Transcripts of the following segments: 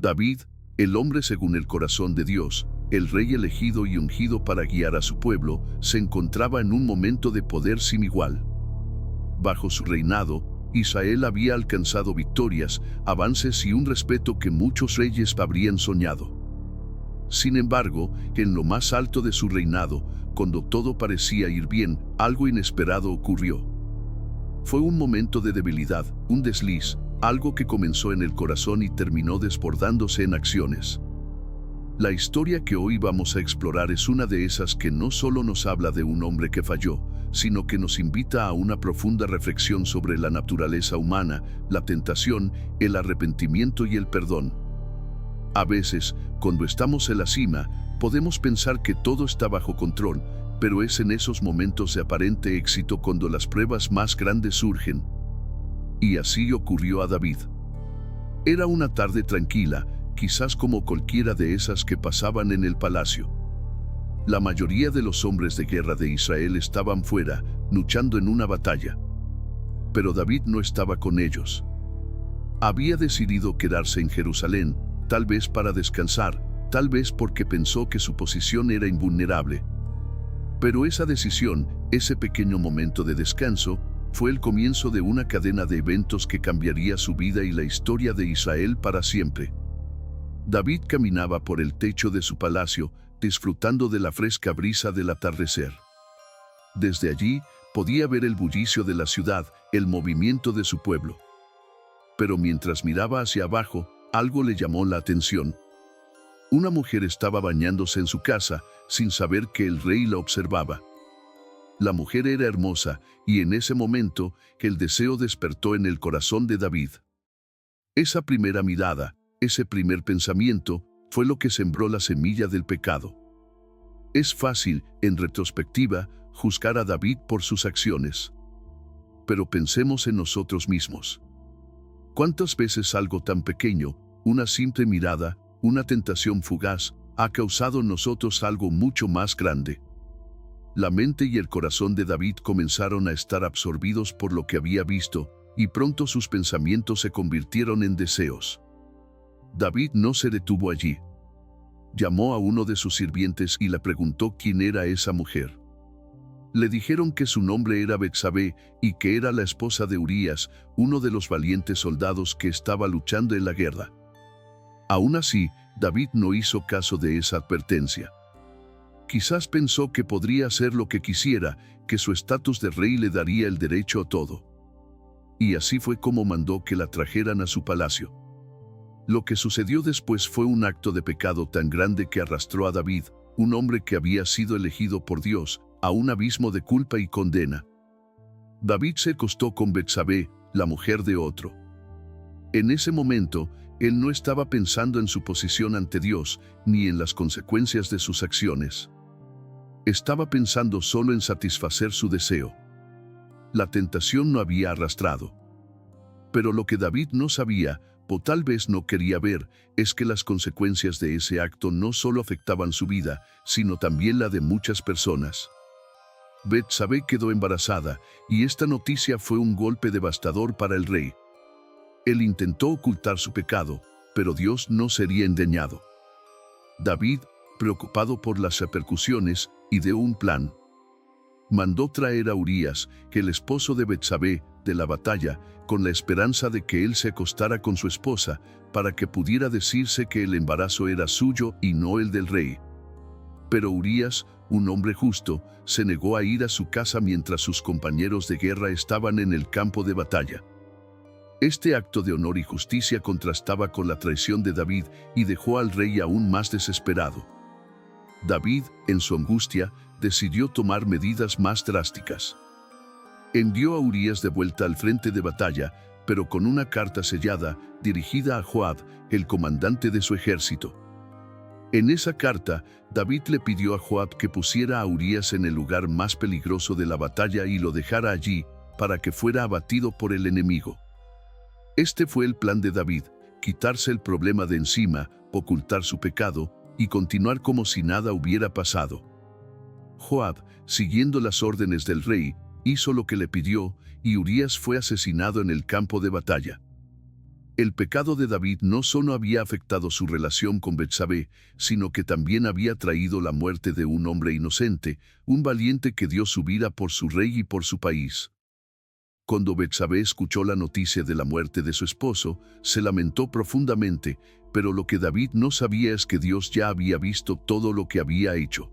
David, el hombre según el corazón de Dios, el rey elegido y ungido para guiar a su pueblo, se encontraba en un momento de poder sin igual. Bajo su reinado, Israel había alcanzado victorias, avances y un respeto que muchos reyes habrían soñado. Sin embargo, en lo más alto de su reinado, cuando todo parecía ir bien, algo inesperado ocurrió. Fue un momento de debilidad, un desliz, algo que comenzó en el corazón y terminó desbordándose en acciones. La historia que hoy vamos a explorar es una de esas que no solo nos habla de un hombre que falló, sino que nos invita a una profunda reflexión sobre la naturaleza humana, la tentación, el arrepentimiento y el perdón. A veces, cuando estamos en la cima, podemos pensar que todo está bajo control, pero es en esos momentos de aparente éxito cuando las pruebas más grandes surgen. Y así ocurrió a David. Era una tarde tranquila, quizás como cualquiera de esas que pasaban en el palacio. La mayoría de los hombres de guerra de Israel estaban fuera, luchando en una batalla. Pero David no estaba con ellos. Había decidido quedarse en Jerusalén, tal vez para descansar, tal vez porque pensó que su posición era invulnerable. Pero esa decisión, ese pequeño momento de descanso, fue el comienzo de una cadena de eventos que cambiaría su vida y la historia de Israel para siempre. David caminaba por el techo de su palacio, disfrutando de la fresca brisa del atardecer. Desde allí, podía ver el bullicio de la ciudad, el movimiento de su pueblo. Pero mientras miraba hacia abajo, algo le llamó la atención. Una mujer estaba bañándose en su casa, sin saber que el rey la observaba. La mujer era hermosa, y en ese momento, el deseo despertó en el corazón de David. Esa primera mirada, ese primer pensamiento, fue lo que sembró la semilla del pecado. Es fácil, en retrospectiva, juzgar a David por sus acciones. Pero pensemos en nosotros mismos. ¿Cuántas veces algo tan pequeño, una simple mirada, una tentación fugaz, ha causado en nosotros algo mucho más grande? La mente y el corazón de David comenzaron a estar absorbidos por lo que había visto, y pronto sus pensamientos se convirtieron en deseos. David no se detuvo allí. Llamó a uno de sus sirvientes y le preguntó quién era esa mujer. Le dijeron que su nombre era Betsabé y que era la esposa de Urías, uno de los valientes soldados que estaba luchando en la guerra. Aún así, David no hizo caso de esa advertencia. Quizás pensó que podría hacer lo que quisiera, que su estatus de rey le daría el derecho a todo. Y así fue como mandó que la trajeran a su palacio. Lo que sucedió después fue un acto de pecado tan grande que arrastró a David, un hombre que había sido elegido por Dios, a un abismo de culpa y condena. David se acostó con Betsabé, la mujer de otro. En ese momento, él no estaba pensando en su posición ante Dios, ni en las consecuencias de sus acciones. Estaba pensando solo en satisfacer su deseo. La tentación no había arrastrado. Pero lo que David no sabía, o tal vez no quería ver, es que las consecuencias de ese acto no solo afectaban su vida, sino también la de muchas personas. Betsabé quedó embarazada, y esta noticia fue un golpe devastador para el rey. Él intentó ocultar su pecado, pero Dios no sería engañado. David, preocupado por las repercusiones, ideó un plan. Mandó traer a Urías, el esposo de Betsabé, de la batalla, con la esperanza de que él se acostara con su esposa, para que pudiera decirse que el embarazo era suyo y no el del rey. Pero Urías, un hombre justo, se negó a ir a su casa mientras sus compañeros de guerra estaban en el campo de batalla. Este acto de honor y justicia contrastaba con la traición de David y dejó al rey aún más desesperado. David, en su angustia, decidió tomar medidas más drásticas. Envió a Urías de vuelta al frente de batalla, pero con una carta sellada dirigida a Joab, el comandante de su ejército. En esa carta, David le pidió a Joab que pusiera a Urías en el lugar más peligroso de la batalla y lo dejara allí, para que fuera abatido por el enemigo. Este fue el plan de David: quitarse el problema de encima, ocultar su pecado, y continuar como si nada hubiera pasado. Joab, siguiendo las órdenes del rey, hizo lo que le pidió, y Urías fue asesinado en el campo de batalla. El pecado de David no solo había afectado su relación con Betsabé, sino que también había traído la muerte de un hombre inocente, un valiente que dio su vida por su rey y por su país. Cuando Betsabé escuchó la noticia de la muerte de su esposo, se lamentó profundamente, pero lo que David no sabía es que Dios ya había visto todo lo que había hecho.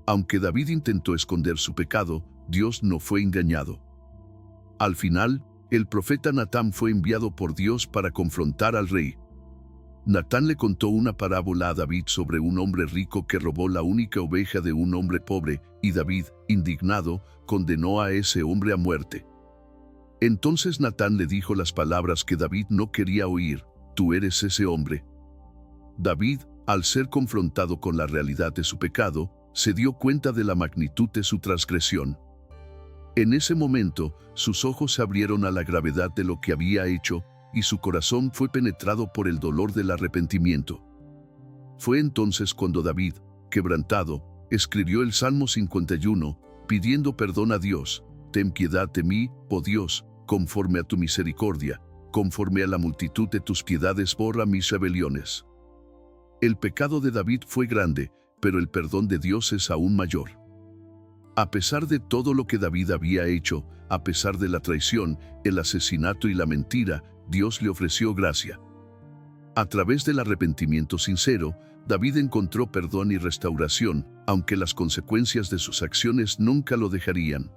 Aunque David intentó esconder su pecado, Dios no fue engañado. Al final, el profeta Natán fue enviado por Dios para confrontar al rey. Natán le contó una parábola a David sobre un hombre rico que robó la única oveja de un hombre pobre, y David, indignado, condenó a ese hombre a muerte. Entonces Natán le dijo las palabras que David no quería oír: «Tú eres ese hombre». David, al ser confrontado con la realidad de su pecado, se dio cuenta de la magnitud de su transgresión. En ese momento, sus ojos se abrieron a la gravedad de lo que había hecho, y su corazón fue penetrado por el dolor del arrepentimiento. Fue entonces cuando David, quebrantado, escribió el Salmo 51, pidiendo perdón a Dios: «Ten piedad de mí, oh Dios, conforme a tu misericordia, conforme a la multitud de tus piedades borra mis rebeliones». El pecado de David fue grande, pero el perdón de Dios es aún mayor. A pesar de todo lo que David había hecho, a pesar de la traición, el asesinato y la mentira, Dios le ofreció gracia. A través del arrepentimiento sincero, David encontró perdón y restauración, aunque las consecuencias de sus acciones nunca lo dejarían.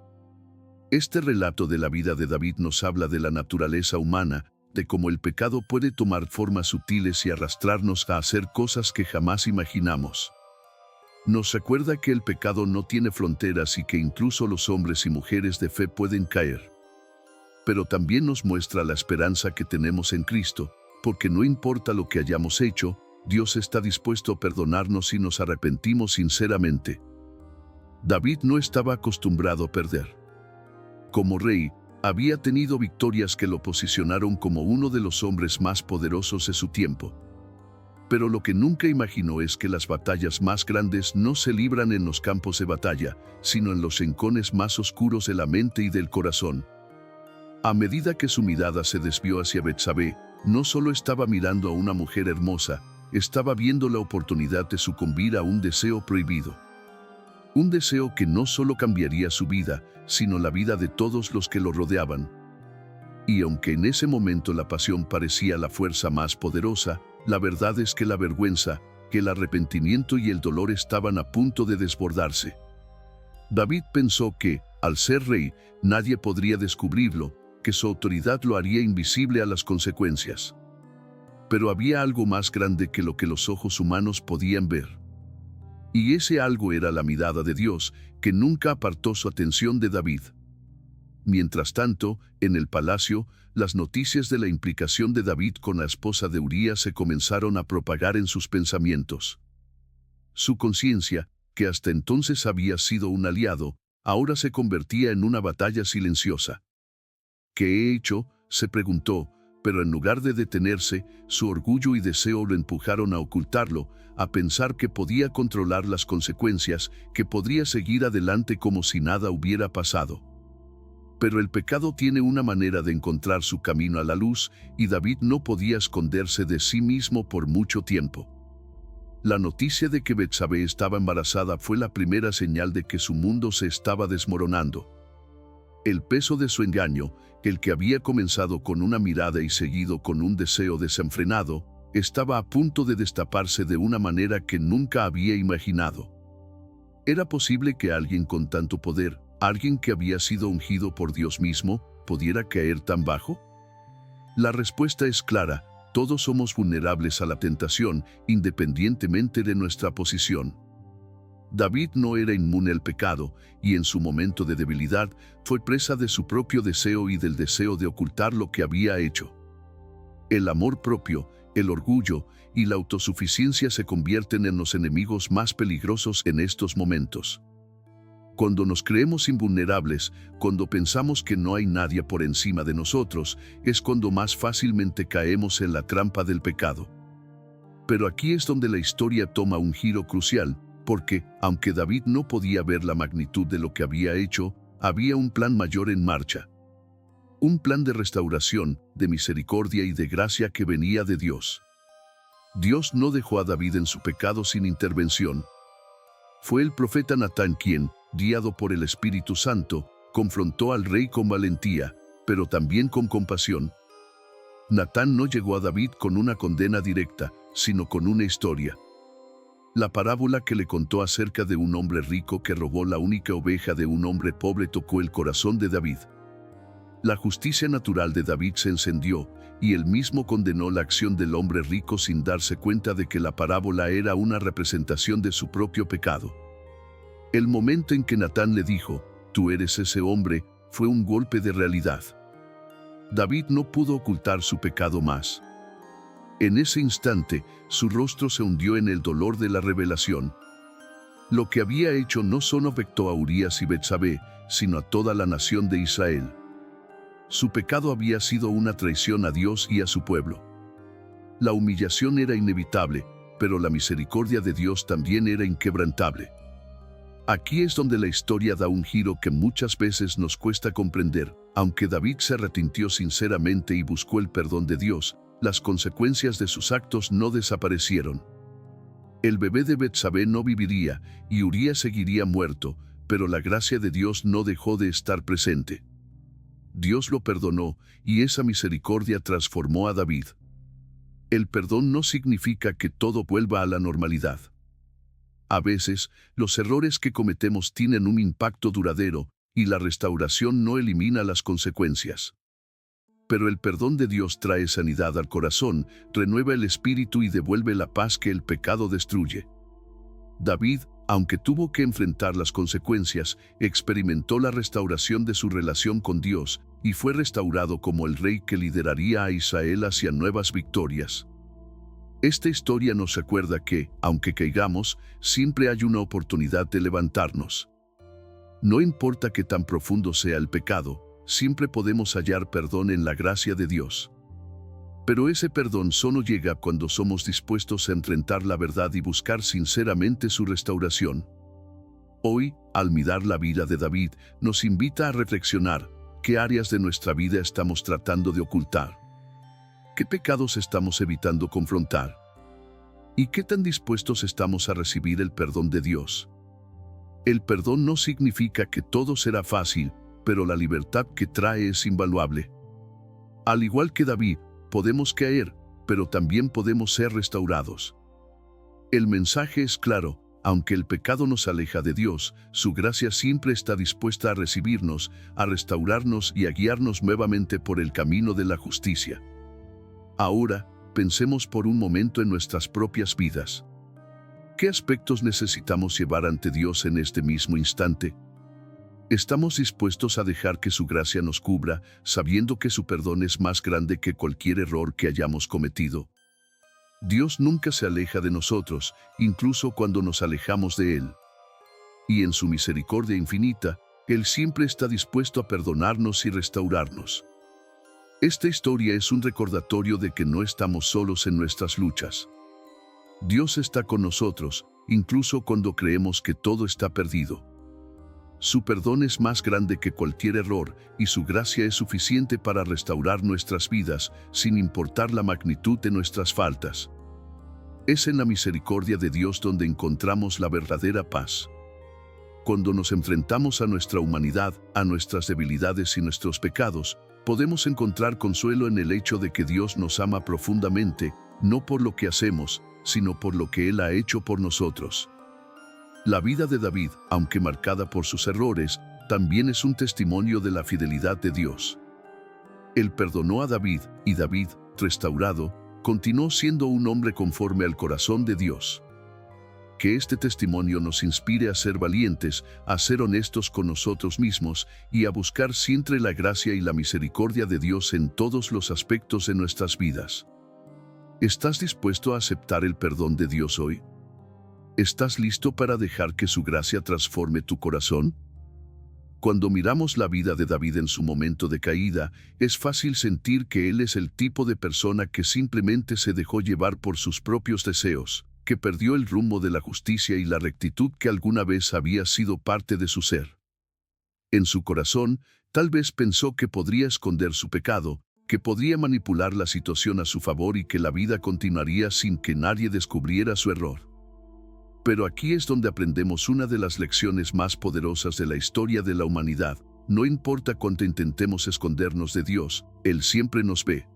Este relato de la vida de David nos habla de la naturaleza humana, de cómo el pecado puede tomar formas sutiles y arrastrarnos a hacer cosas que jamás imaginamos. Nos recuerda que el pecado no tiene fronteras y que incluso los hombres y mujeres de fe pueden caer. Pero también nos muestra la esperanza que tenemos en Cristo, porque no importa lo que hayamos hecho, Dios está dispuesto a perdonarnos si nos arrepentimos sinceramente. David no estaba acostumbrado a perder. Como rey, había tenido victorias que lo posicionaron como uno de los hombres más poderosos de su tiempo. Pero lo que nunca imaginó es que las batallas más grandes no se libran en los campos de batalla, sino en los rincones más oscuros de la mente y del corazón. A medida que su mirada se desvió hacia Betsabé, no solo estaba mirando a una mujer hermosa, estaba viendo la oportunidad de sucumbir a un deseo prohibido. Un deseo que no solo cambiaría su vida, sino la vida de todos los que lo rodeaban. Y aunque en ese momento la pasión parecía la fuerza más poderosa, la verdad es que la vergüenza, que el arrepentimiento y el dolor estaban a punto de desbordarse. David pensó que, al ser rey, nadie podría descubrirlo, que su autoridad lo haría invisible a las consecuencias. Pero había algo más grande que lo que los ojos humanos podían ver. Y ese algo era la mirada de Dios, que nunca apartó su atención de David. Mientras tanto, en el palacio, las noticias de la implicación de David con la esposa de Urías se comenzaron a propagar en sus pensamientos. Su conciencia, que hasta entonces había sido un aliado, ahora se convertía en una batalla silenciosa. ¿Qué he hecho?, se preguntó, pero en lugar de detenerse, su orgullo y deseo lo empujaron a ocultarlo, a pensar que podía controlar las consecuencias, que podría seguir adelante como si nada hubiera pasado. Pero el pecado tiene una manera de encontrar su camino a la luz, y David no podía esconderse de sí mismo por mucho tiempo. La noticia de que Betsabé estaba embarazada fue la primera señal de que su mundo se estaba desmoronando. El peso de su engaño, el que había comenzado con una mirada y seguido con un deseo desenfrenado, estaba a punto de destaparse de una manera que nunca había imaginado. ¿Era posible que alguien con tanto poder, alguien que había sido ungido por Dios mismo, pudiera caer tan bajo? La respuesta es clara: todos somos vulnerables a la tentación, independientemente de nuestra posición. David no era inmune al pecado, y en su momento de debilidad fue presa de su propio deseo y del deseo de ocultar lo que había hecho. El amor propio, el orgullo y la autosuficiencia se convierten en los enemigos más peligrosos en estos momentos. Cuando nos creemos invulnerables, cuando pensamos que no hay nadie por encima de nosotros, es cuando más fácilmente caemos en la trampa del pecado. Pero aquí es donde la historia toma un giro crucial, porque, aunque David no podía ver la magnitud de lo que había hecho, había un plan mayor en marcha. Un plan de restauración, de misericordia y de gracia que venía de Dios. Dios no dejó a David en su pecado sin intervención. Fue el profeta Natán quien, guiado por el Espíritu Santo, confrontó al rey con valentía, pero también con compasión. Natán no llegó a David con una condena directa, sino con una historia. La parábola que le contó acerca de un hombre rico que robó la única oveja de un hombre pobre tocó el corazón de David. La justicia natural de David se encendió, y él mismo condenó la acción del hombre rico sin darse cuenta de que la parábola era una representación de su propio pecado. El momento en que Natán le dijo, «Tú eres ese hombre», fue un golpe de realidad. David no pudo ocultar su pecado más. En ese instante, su rostro se hundió en el dolor de la revelación. Lo que había hecho no solo afectó a Urías y Betsabé, sino a toda la nación de Israel. Su pecado había sido una traición a Dios y a su pueblo. La humillación era inevitable, pero la misericordia de Dios también era inquebrantable. Aquí es donde la historia da un giro que muchas veces nos cuesta comprender. Aunque David se arrepintió sinceramente y buscó el perdón de Dios, las consecuencias de sus actos no desaparecieron. El bebé de Betsabé no viviría y Urías seguiría muerto, pero la gracia de Dios no dejó de estar presente. Dios lo perdonó y esa misericordia transformó a David. El perdón no significa que todo vuelva a la normalidad. A veces, los errores que cometemos tienen un impacto duradero y la restauración no elimina las consecuencias. Pero el perdón de Dios trae sanidad al corazón, renueva el espíritu y devuelve la paz que el pecado destruye. David, aunque tuvo que enfrentar las consecuencias, experimentó la restauración de su relación con Dios y fue restaurado como el rey que lideraría a Israel hacia nuevas victorias. Esta historia nos recuerda que, aunque caigamos, siempre hay una oportunidad de levantarnos. No importa qué tan profundo sea el pecado, siempre podemos hallar perdón en la gracia de Dios. Pero ese perdón solo llega cuando somos dispuestos a enfrentar la verdad y buscar sinceramente su restauración. Hoy, al mirar la vida de David, nos invita a reflexionar qué áreas de nuestra vida estamos tratando de ocultar. ¿Qué pecados estamos evitando confrontar? ¿Y qué tan dispuestos estamos a recibir el perdón de Dios? El perdón no significa que todo será fácil, pero la libertad que trae es invaluable. Al igual que David, podemos caer, pero también podemos ser restaurados. El mensaje es claro: aunque el pecado nos aleja de Dios, su gracia siempre está dispuesta a recibirnos, a restaurarnos y a guiarnos nuevamente por el camino de la justicia. Ahora, pensemos por un momento en nuestras propias vidas. ¿Qué aspectos necesitamos llevar ante Dios en este mismo instante? ¿Estamos dispuestos a dejar que su gracia nos cubra, sabiendo que su perdón es más grande que cualquier error que hayamos cometido? Dios nunca se aleja de nosotros, incluso cuando nos alejamos de Él. Y en su misericordia infinita, Él siempre está dispuesto a perdonarnos y restaurarnos. Esta historia es un recordatorio de que no estamos solos en nuestras luchas. Dios está con nosotros, incluso cuando creemos que todo está perdido. Su perdón es más grande que cualquier error y su gracia es suficiente para restaurar nuestras vidas, sin importar la magnitud de nuestras faltas. Es en la misericordia de Dios donde encontramos la verdadera paz. Cuando nos enfrentamos a nuestra humanidad, a nuestras debilidades y nuestros pecados, podemos encontrar consuelo en el hecho de que Dios nos ama profundamente, no por lo que hacemos, sino por lo que Él ha hecho por nosotros. La vida de David, aunque marcada por sus errores, también es un testimonio de la fidelidad de Dios. Él perdonó a David, y David, restaurado, continuó siendo un hombre conforme al corazón de Dios. Que este testimonio nos inspire a ser valientes, a ser honestos con nosotros mismos y a buscar siempre la gracia y la misericordia de Dios en todos los aspectos de nuestras vidas. ¿Estás dispuesto a aceptar el perdón de Dios hoy? ¿Estás listo para dejar que su gracia transforme tu corazón? Cuando miramos la vida de David en su momento de caída, es fácil sentir que él es el tipo de persona que simplemente se dejó llevar por sus propios deseos, que perdió el rumbo de la justicia y la rectitud que alguna vez había sido parte de su ser. En su corazón, tal vez pensó que podría esconder su pecado, que podría manipular la situación a su favor y que la vida continuaría sin que nadie descubriera su error. Pero aquí es donde aprendemos una de las lecciones más poderosas de la historia de la humanidad. No importa cuánto intentemos escondernos de Dios, Él siempre nos ve.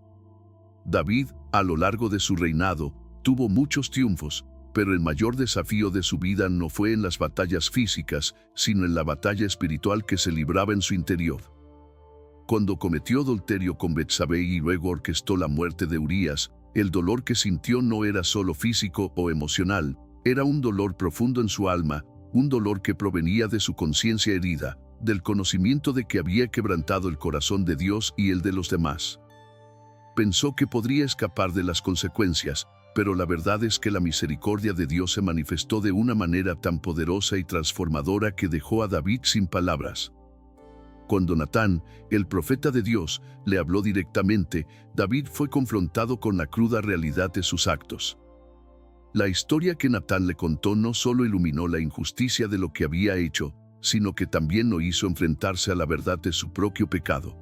David, a lo largo de su reinado, tuvo muchos triunfos, pero el mayor desafío de su vida no fue en las batallas físicas, sino en la batalla espiritual que se libraba en su interior. Cuando cometió adulterio con Betsabé y luego orquestó la muerte de Urías, el dolor que sintió no era solo físico o emocional, era un dolor profundo en su alma, un dolor que provenía de su conciencia herida, del conocimiento de que había quebrantado el corazón de Dios y el de los demás. Pensó que podría escapar de las consecuencias, pero la verdad es que la misericordia de Dios se manifestó de una manera tan poderosa y transformadora que dejó a David sin palabras. Cuando Natán, el profeta de Dios, le habló directamente, David fue confrontado con la cruda realidad de sus actos. La historia que Natán le contó no solo iluminó la injusticia de lo que había hecho, sino que también lo hizo enfrentarse a la verdad de su propio pecado.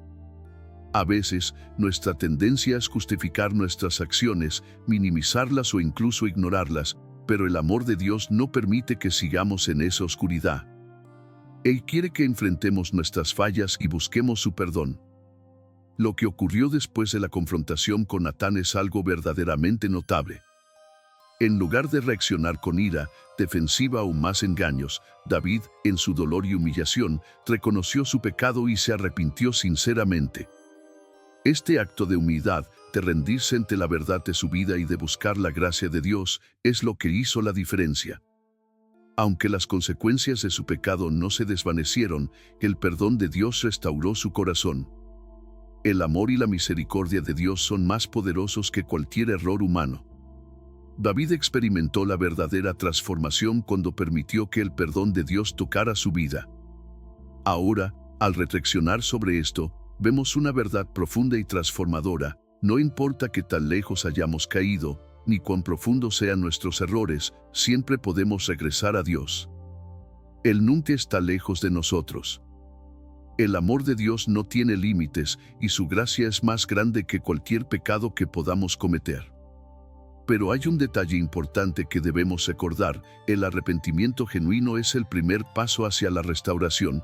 A veces, nuestra tendencia es justificar nuestras acciones, minimizarlas o incluso ignorarlas, pero el amor de Dios no permite que sigamos en esa oscuridad. Él quiere que enfrentemos nuestras fallas y busquemos su perdón. Lo que ocurrió después de la confrontación con Natán es algo verdaderamente notable. En lugar de reaccionar con ira, defensiva o más engaños, David, en su dolor y humillación, reconoció su pecado y se arrepintió sinceramente. Este acto de humildad, de rendirse ante la verdad de su vida y de buscar la gracia de Dios, es lo que hizo la diferencia. Aunque las consecuencias de su pecado no se desvanecieron, el perdón de Dios restauró su corazón. El amor y la misericordia de Dios son más poderosos que cualquier error humano. David experimentó la verdadera transformación cuando permitió que el perdón de Dios tocara su vida. Ahora, al reflexionar sobre esto, vemos una verdad profunda y transformadora. No importa qué tan lejos hayamos caído, ni cuán profundos sean nuestros errores, siempre podemos regresar a Dios. Él nunca está lejos de nosotros. El amor de Dios no tiene límites y su gracia es más grande que cualquier pecado que podamos cometer. Pero hay un detalle importante que debemos recordar: el arrepentimiento genuino es el primer paso hacia la restauración.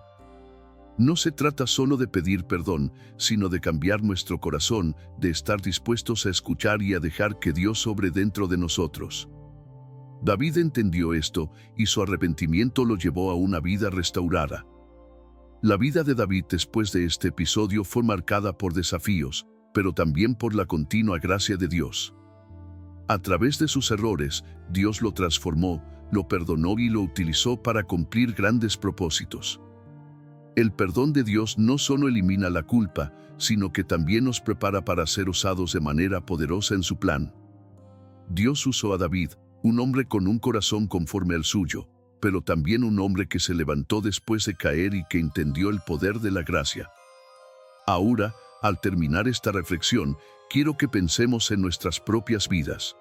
No se trata solo de pedir perdón, sino de cambiar nuestro corazón, de estar dispuestos a escuchar y a dejar que Dios obre dentro de nosotros. David entendió esto, y su arrepentimiento lo llevó a una vida restaurada. La vida de David después de este episodio fue marcada por desafíos, pero también por la continua gracia de Dios. A través de sus errores, Dios lo transformó, lo perdonó y lo utilizó para cumplir grandes propósitos. El perdón de Dios no solo elimina la culpa, sino que también nos prepara para ser usados de manera poderosa en su plan. Dios usó a David, un hombre con un corazón conforme al suyo, pero también un hombre que se levantó después de caer y que entendió el poder de la gracia. Ahora, al terminar esta reflexión, quiero que pensemos en nuestras propias vidas.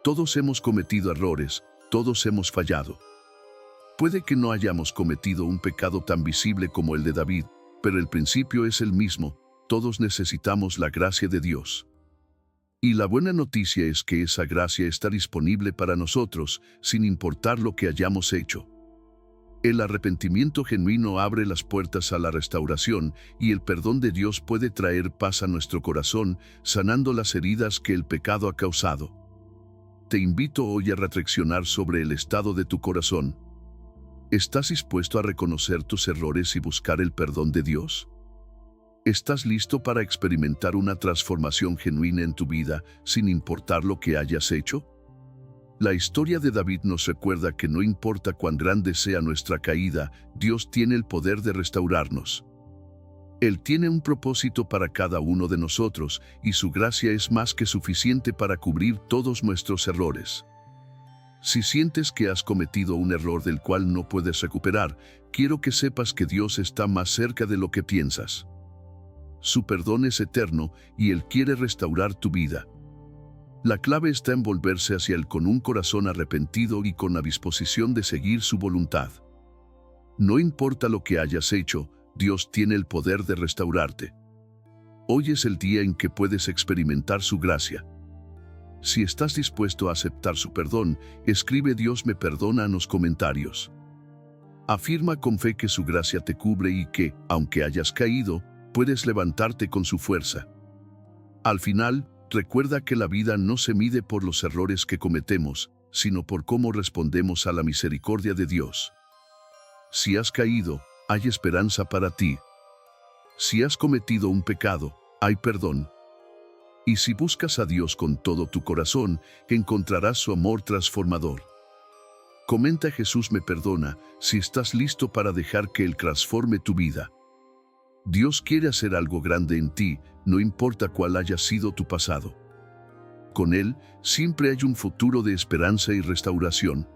Todos hemos cometido errores, todos hemos fallado. Puede que no hayamos cometido un pecado tan visible como el de David, pero el principio es el mismo: todos necesitamos la gracia de Dios. Y la buena noticia es que esa gracia está disponible para nosotros, sin importar lo que hayamos hecho. El arrepentimiento genuino abre las puertas a la restauración, y el perdón de Dios puede traer paz a nuestro corazón, sanando las heridas que el pecado ha causado. Te invito hoy a reflexionar sobre el estado de tu corazón. ¿Estás dispuesto a reconocer tus errores y buscar el perdón de Dios? ¿Estás listo para experimentar una transformación genuina en tu vida, sin importar lo que hayas hecho? La historia de David nos recuerda que no importa cuán grande sea nuestra caída, Dios tiene el poder de restaurarnos. Él tiene un propósito para cada uno de nosotros, y su gracia es más que suficiente para cubrir todos nuestros errores. Si sientes que has cometido un error del cual no puedes recuperar, quiero que sepas que Dios está más cerca de lo que piensas. Su perdón es eterno y Él quiere restaurar tu vida. La clave está en volverse hacia Él con un corazón arrepentido y con la disposición de seguir su voluntad. No importa lo que hayas hecho, Dios tiene el poder de restaurarte. Hoy es el día en que puedes experimentar su gracia. Si estás dispuesto a aceptar su perdón, escribe "Dios me perdona" en los comentarios. Afirma con fe que su gracia te cubre y que, aunque hayas caído, puedes levantarte con su fuerza. Al final, recuerda que la vida no se mide por los errores que cometemos, sino por cómo respondemos a la misericordia de Dios. Si has caído, hay esperanza para ti. Si has cometido un pecado, hay perdón. Y si buscas a Dios con todo tu corazón, encontrarás su amor transformador. Comenta "Jesús me perdona" si estás listo para dejar que Él transforme tu vida. Dios quiere hacer algo grande en ti, no importa cuál haya sido tu pasado. Con Él, siempre hay un futuro de esperanza y restauración.